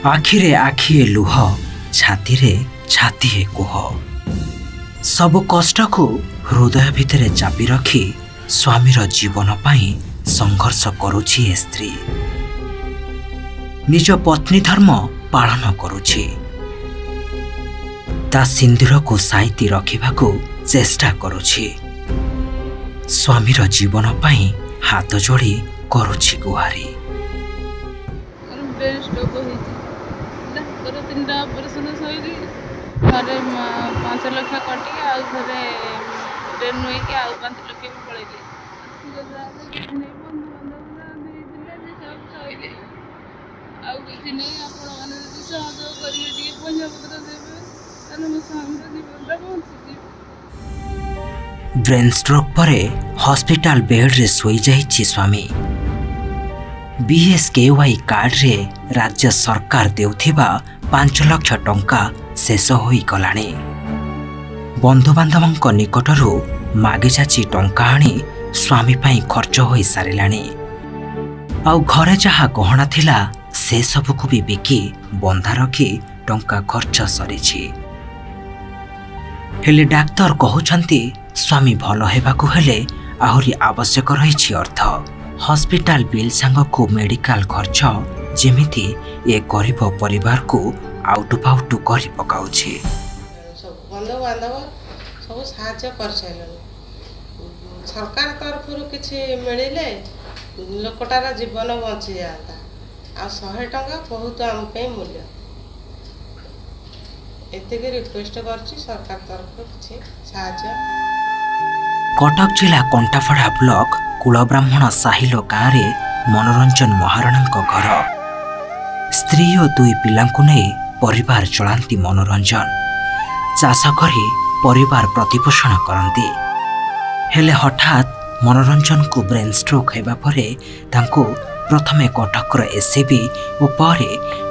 आखिरे आखिए लुह छाती रे छातीए कुह सबु कष्ट को हृदय भितर चापी रखी स्वामीर जीवन पाई संघर्ष करुछि ए स्त्री निज पत्नी धर्म पालन करुछि ता सिंदूर को साइती रखिबाकू चेष्टा करुछि स्वामीर जीवन पाई हाथ जोड़ी करुछि गुहारी घरे 5 लाख कटी घरे ट्रेन हुई आउ 5 लाख पड़े ब्रेन स्ट्रोक परे हॉस्पिटल बेड रे सोई जाइछि स्वामी बीएसकेवाई कार्ड रे राज्य सरकार देउथिबा 5 लाख टंका शेष होई गलाणी बंधु बांधवंक निकटरू मागे जाची टंका आनी स्वामी पाई खर्च होई सारिलाणी आउ घरे जहा गहना थिला से सब को भी बिकी बंधा रखी टंका खर्च सरीछि हेले डाक्टर कहउछंती स्वामी भलो हेबाकू हेले आहुरी आवश्यक रहिछि अर्थ हॉस्पिटल बिल सांग को मेडिकल खर्च जेमिति ए गरीब परिवार को आउटु पाउटु करि पकाउछि सब बंधु बांधव सब साहाय्य कर सरकार तरफ किछि मिलिले लोकटार जीवन बंची जाता आ 100 टंका बहुत आम पे मूल्य एते रिक्वेस्ट करछि सरकार तरफ किछि साहाय्य कटक जिला कंटाफड़ा ब्लॉक कुलब्राह्मण साहिलो गाँव में मनोरंजन महाराणा घर स्त्री और 2 पिलांकु नहीं परिवार चलांती मनोरंजन चाष करी परिवार प्रतिपोषण करती हेले हठात मनोरंजन को ब्रेन स्ट्रोक हेबा परे तांको प्रथमे कटकर एससीबी और पर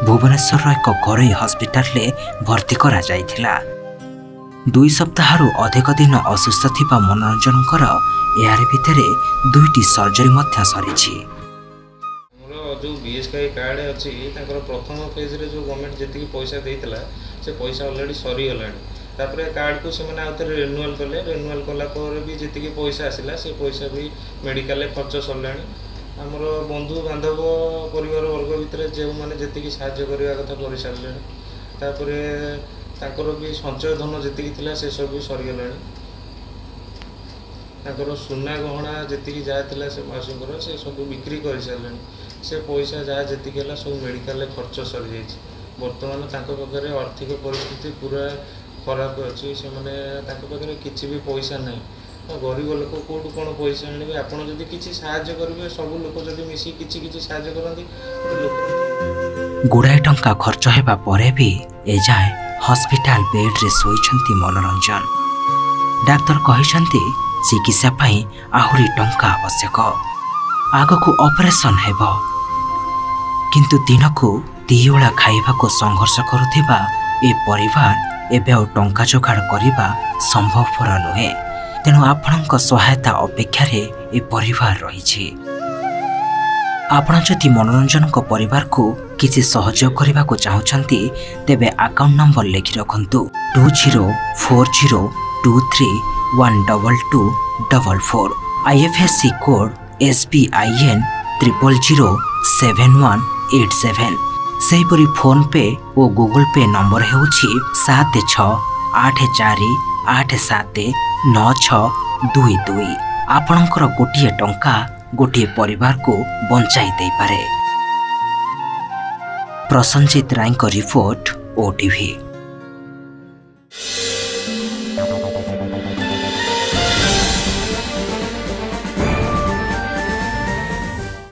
भुवनेश्वर एक घरोई हॉस्पिटल ले भर्ती करा जाइथिला 2 सप्ताह अधिक दिन असुस्थ थिबा मनोरंजन यार भितरे 2टी सर्जरी मध्य सरीछि जो बीएसके कार्ड अच्छी प्रथम फेज रे जो गवर्नमेंट जी पैसा देता से पैसा ऑलरेडी सरी गलानी कार्ड को से आउ थे रिन्यूअल कले रिन्यूअल कलापर भी जी पैसा आसला से पैसा भी मेडिकल खर्च सरला आमर बंधु बांधव परिवार वर्ग भितर जो मैंने जी साहाय्य करने कथा कर सारे भी संचय धन जी से सब भी सरीगला सुना गहना जी जहाँ से मासूर से सब बिक्री कर सारे से पैसा जहाँ जी सब मेडिकल खर्च सरी जाइए बर्तमान पाखे आर्थिक परिस्थिति पूरा खराब अच्छी से मैंने किसी भी पैसा ना गरीब लोक कौटू कौन पैसा आने आपड़ जब किसी साहाय्य करेंगे सब लोग जब मिसी किसी साहाय्य करती गुड़ाए टंका खर्च हेबा परे भी एजाए हॉस्पिटल बेड रे सोईछंती मनोरंजन डाक्टर कहिसंती चिकित्सा पाई आहुरी टंका आवश्यक आग को ऑपरेशन हेबो किंतु दिन को 2 ओळा खाइबा को संघर्ष करुथिबा ए परिवार एबे आ टंका जोगाड़ करिबा संभवपर नुहे तेणु आपणक सहायता अपेक्षा रे ए परिवार रहिछि आपण जदि मनोरंजन को परिवार को किसी सहयोग करने को चाहते तेबे अकाउंट नंबर लिखि रखंतु 204023122244 IFSC कोड SBIN 0007187 सेहीपरि फोन पे और गूगल पे नंबर हेउछि 7684879622 आपणकर गोटिए टंका गोटे परिवार को बंचाई दे पारे। प्रसन्नजित राय रिपोर्ट OTV।